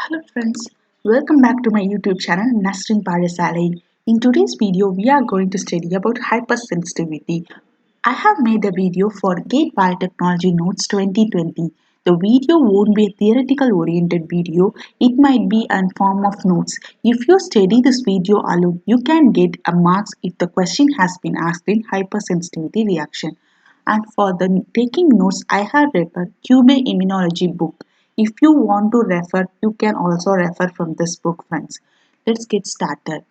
Hello friends, welcome back to my YouTube channel Nasrin Parisalai. In today's video, we are going to study about hypersensitivity. I have made a video for GATE Biotechnology Notes 2020. The video won't be a theoretical oriented video, it might be a form of notes. If you study this video alone, you can get a marks if the question has been asked in hypersensitivity reaction. And for the taking notes, I have read a Cube Immunology book. If you want to refer, you can also refer from this book, friends. Let's get started.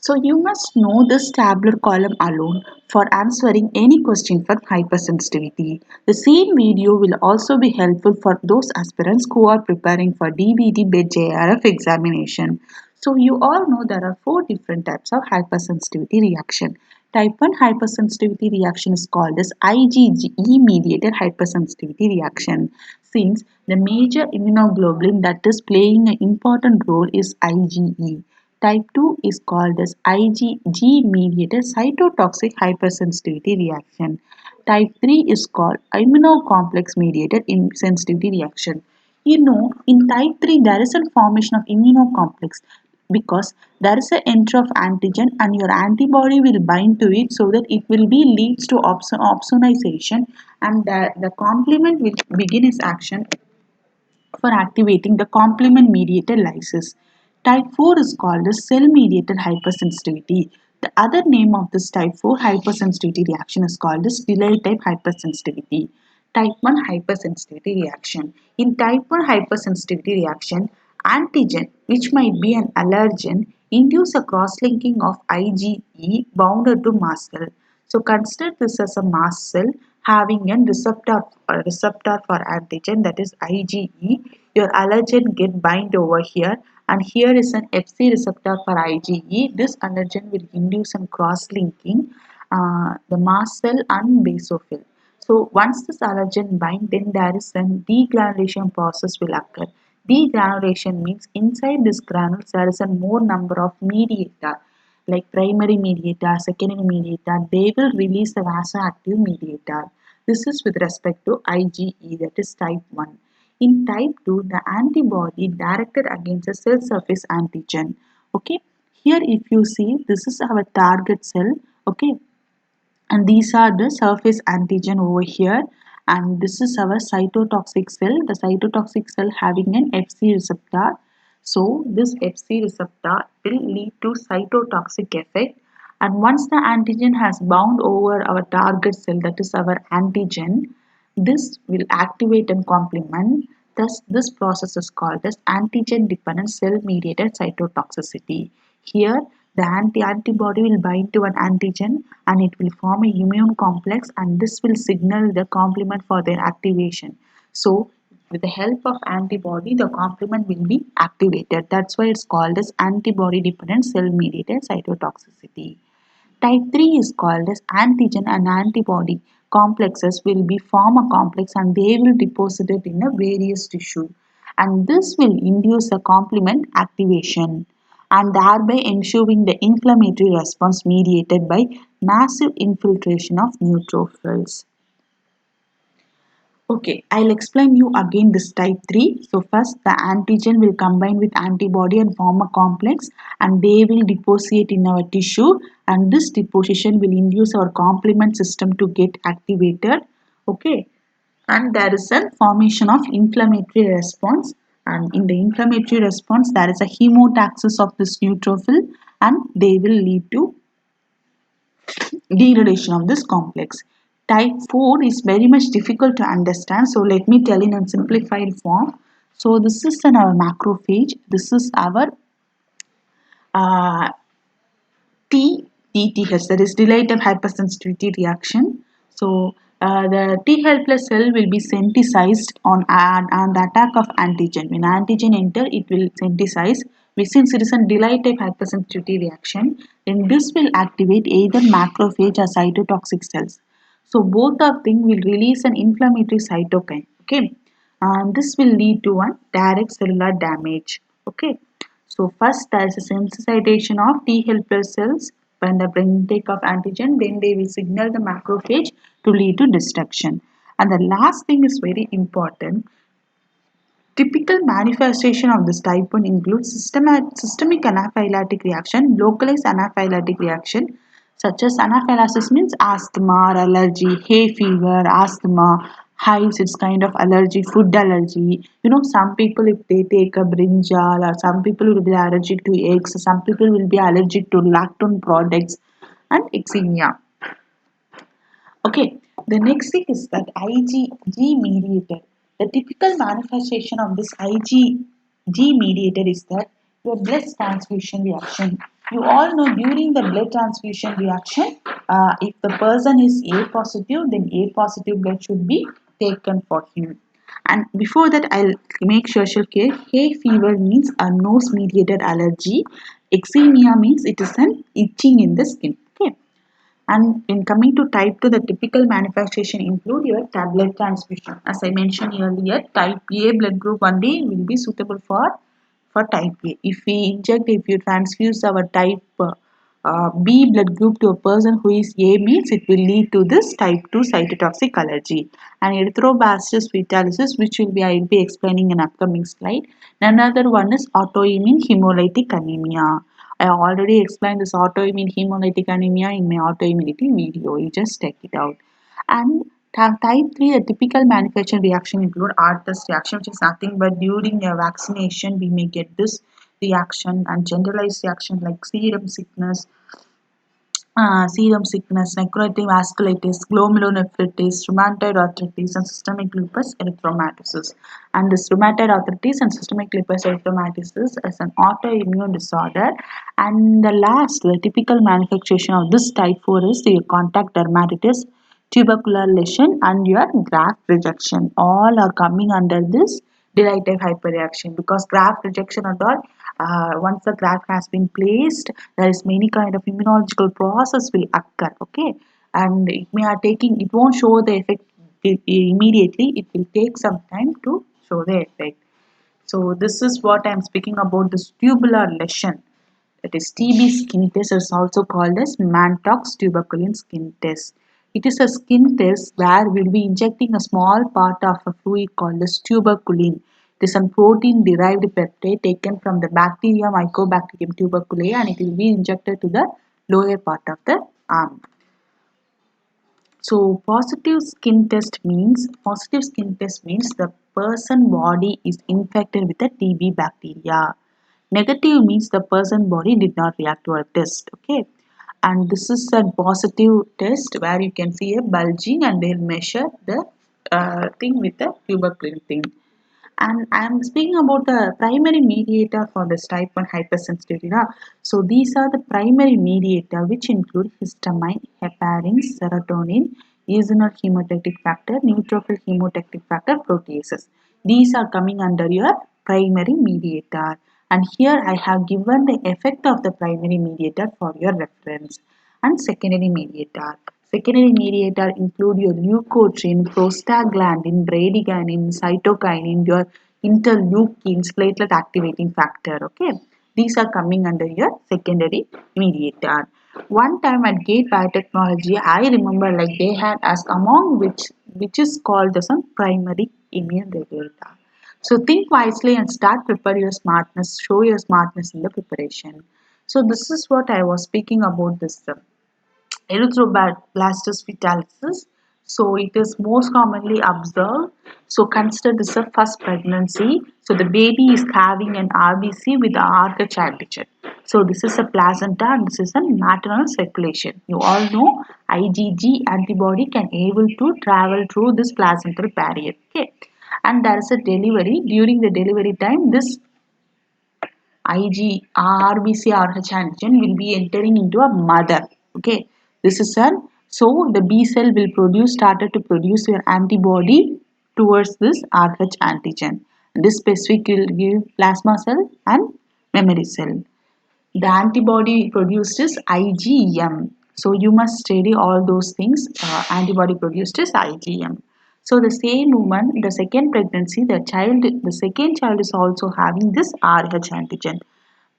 So you must know this tabular column alone for answering any question for hypersensitivity. The same video will also be helpful for those aspirants who are preparing for DBT BED JRF examination. So you all know there are four different types of hypersensitivity reaction. Type 1 hypersensitivity reaction is called as IgE mediated hypersensitivity reaction. Since the major immunoglobulin that is playing an important role is IgE. Type 2 is called as IgG-mediated cytotoxic hypersensitivity reaction. Type 3 is called immunocomplex-mediated insensitivity reaction. You know, in type 3 there is a formation of immunocomplex because there is an entry of antigen and your antibody will bind to it so that it will be leads to opsonization and the complement will begin its action for activating the complement mediated lysis. Type 4 is called as cell mediated hypersensitivity. The other name of this type 4 hypersensitivity reaction is called as delayed type hypersensitivity. Type 1 hypersensitivity reaction. In type 1 hypersensitivity reaction, antigen, which might be an allergen, induce a cross-linking of IgE bounded to mast cell. So consider this as a mast cell having a receptor for antigen, that is IgE. Your allergen get bind over here, and here is an Fc receptor for IgE. This allergen will induce some cross-linking the mast cell and basophil. So once this allergen bind, then there is a degranulation process will occur. Degranulation means inside this granules there is a more number of mediator like primary mediator, secondary mediator. They will release the vasoactive mediator. This is with respect to IgE, that is type 1. In type 2, the antibody directed against a cell surface antigen. Okay, here if you see, this is our target cell. Okay, and these are the surface antigen over here, and this is our cytotoxic cell, the cytotoxic cell having an Fc receptor. So this Fc receptor will lead to cytotoxic effect, and once the antigen has bound over our target cell, that is our antigen, this will activate and complement. Thus, this process is called as antigen-dependent cell-mediated cytotoxicity. Here, the antibody will bind to an antigen and it will form a immune complex, and this will signal the complement for their activation. So, with the help of antibody, the complement will be activated. That's why it's called as antibody-dependent cell-mediated cytotoxicity. Type 3 is called as antigen and antibody complexes will be form a complex and they will deposit it in a various tissue, and this will induce a complement activation and thereby ensuring the inflammatory response mediated by massive infiltration of neutrophils. Okay, I'll explain you again this type 3. So first the antigen will combine with antibody and form a complex, and they will deposit in our tissue, and this deposition will induce our complement system to get activated. Okay, and there is a formation of inflammatory response, and in the inflammatory response there is a hemotaxis of this neutrophil and they will lead to degradation of this complex. Type 4 is very much difficult to understand, so let me tell in a simplified form. So this is our macrophage, this is our uh, DTH, that is delayed hypersensitivity reaction. So the T helpless cell will be sensitized on the attack of antigen. When antigen enter, it will sensitize. Since it is a delayed type hypersensitivity reaction, then this will activate either macrophage or cytotoxic cells. So both of them will release an inflammatory cytokine. Okay, and this will lead to one direct cellular damage. Okay, so first there is a sensitization of T helper cells when the intake of antigen, then they will signal the macrophage to lead to destruction. And the last thing is very important. Typical manifestation of this type 1 includes systemic anaphylactic reaction, localized anaphylactic reaction, such as anaphylaxis means asthma or allergy, hay fever, asthma, hives, it's kind of allergy, food allergy. Some people, if they take a brinjal, or some people will be allergic to eggs, some people will be allergic to lactone products, and eczema. Okay, the next thing is that IgG mediator. The typical manifestation of this IgG mediator is that your blood transfusion reaction. You all know during the blood transfusion reaction, if the person is A positive, then A positive blood should be taken for him. And before that, I'll make social care. Hay fever means a nose mediated allergy. Eczema means it is an itching in the skin. Okay. And in coming to type 2, the typical manifestation include your tablet transfusion. As I mentioned earlier, type A blood group only will be suitable for type A. If you transfuse our type B blood group to a person who is A means it will lead to this type 2 cytotoxic allergy. And erythrobastis fetalis, which I will be explaining in upcoming slide. Another one is autoimmune hemolytic anemia. I already explained this autoimmune hemolytic anemia in my autoimmunity video. You just check it out. And type 3, the typical manufacturing reaction include R-test reaction, which is nothing but during a vaccination we may get this reaction, and generalized reaction like serum sickness, necrotic vasculitis, glomerulonephritis, rheumatoid arthritis, and systemic lupus erythematosus. And this rheumatoid arthritis and systemic lupus erythematosus is an autoimmune disorder. And the typical manifestation of this type 4 is your contact dermatitis, tubercular lesion, and your graft rejection. All are coming under this derivative hyperreaction, because graft rejection and all, once the graft has been placed, there is many kind of immunological process will occur. Okay, and it won't show the effect immediately. It will take some time to show the effect. So this is what I am speaking about, this tubular lesion. That is TB skin test is also called as Mantoux tuberculin skin test. It is a skin test where we'll be injecting a small part of a fluid called as tuberculin. It is a protein derived peptide taken from the bacteria Mycobacterium tuberculosis, and it will be injected to the lower part of the arm. So positive skin test means the person body is infected with the TB bacteria. Negative means the person body did not react to a test. Okay, and this is a positive test where you can see a bulging and they'll measure the thing with the tuberculin thing. And I am speaking about the primary mediator for this type 1 hypersensitivity. So these are the primary mediator, which include histamine, heparin, serotonin, eosinal chemotaxis factor, neutrophil chemotaxis factor, proteases. These are coming under your primary mediator. And here I have given the effect of the primary mediator for your reference. And secondary mediator. Secondary mediator include your leukotriene, prostaglandin, bradykinin, cytokinin, your interleukins, platelet activating factor. Okay, these are coming under your secondary mediator. One time at Gate Biotechnology, I remember like they had asked among which is called as a primary immune regulator. So think wisely and start prepare your smartness, show your smartness in the preparation. So this is what I was speaking about this erythroblastus fetalis. So it is most commonly observed. So consider this a first pregnancy. So the baby is having an RBC with the RH antigen. So this is a placenta and this is a maternal circulation. You all know IgG antibody can able to travel through this placental barrier. Okay, and there is a delivery. During the delivery time, this RBC RH antigen will be entering into a mother. Okay, this is an so the B cell will started to produce your antibody towards this RH antigen. This specific will give plasma cell and memory cell. The antibody produced is IgM. So you must study all those things. Antibody produced is IgM. So the same woman, the second pregnancy, the second child is also having this RH antigen.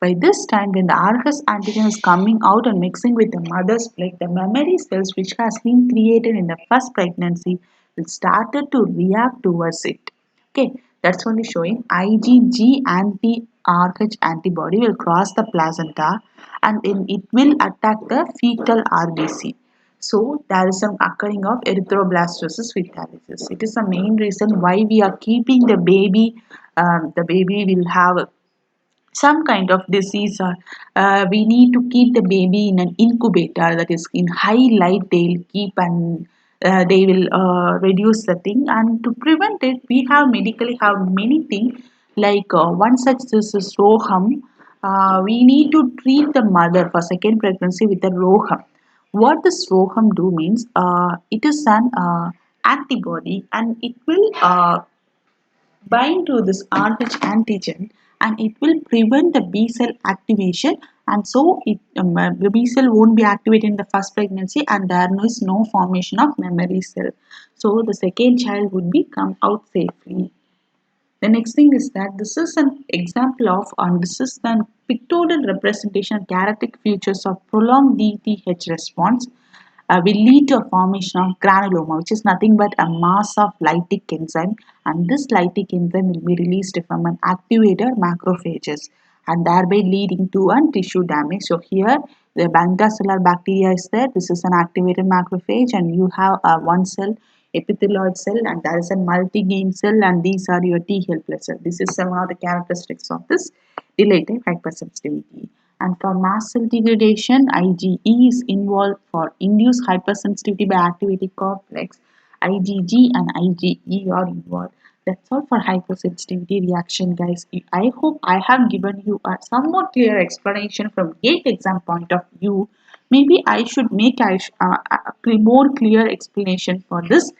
By this time, when the RH antigen is coming out and mixing with the mother's blood, the memory cells which has been created in the first pregnancy will started to react towards it. Okay, That's only showing IgG anti-RH antibody will cross the placenta and then it will attack the fetal RBC. So there is some occurring of erythroblastosis fetalis. It is the main reason why we are keeping the baby. The baby will have some kind of disease, or we need to keep the baby in an incubator, that is in high light they'll keep, and they will reduce the thing. And to prevent it, we have medically have many things, like one such is roham. We need to treat the mother for second pregnancy with the roham. What this roham do means, it is an antibody, and it will bind to this RH antigen, and it will prevent the B cell activation, and so the B cell won't be activated in the first pregnancy, and there is no formation of memory cell. So the second child would be come out safely. The next thing is that this is an example of, and this is the pictorial representation of characteristic features of prolonged DTH response, will lead to a formation of granuloma, which is nothing but a mass of lytic enzyme, and this lytic enzyme will be released from an activator macrophages, and thereby leading to a tissue damage. So here the cellular bacteria is there. This is an activated macrophage, and you have a one cell epithelioid cell, and there is a multi-gain cell, and these are your T helper cell. This is one of the characteristics of this dilated hypersensitivity. And for mast cell degradation, IgE is involved for induced hypersensitivity by activating complex. IgG and IgE are involved. That's all for hypersensitivity reaction, guys. I hope I have given you a somewhat clear explanation from GATE exam point of view. Maybe I should make a more clear explanation for this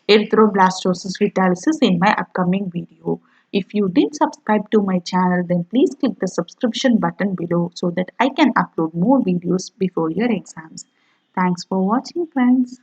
erythroblastosis fetalis in my upcoming video. If you didn't subscribe to my channel, then please click the subscription button below so that I can upload more videos before your exams. Thanks for watching, friends.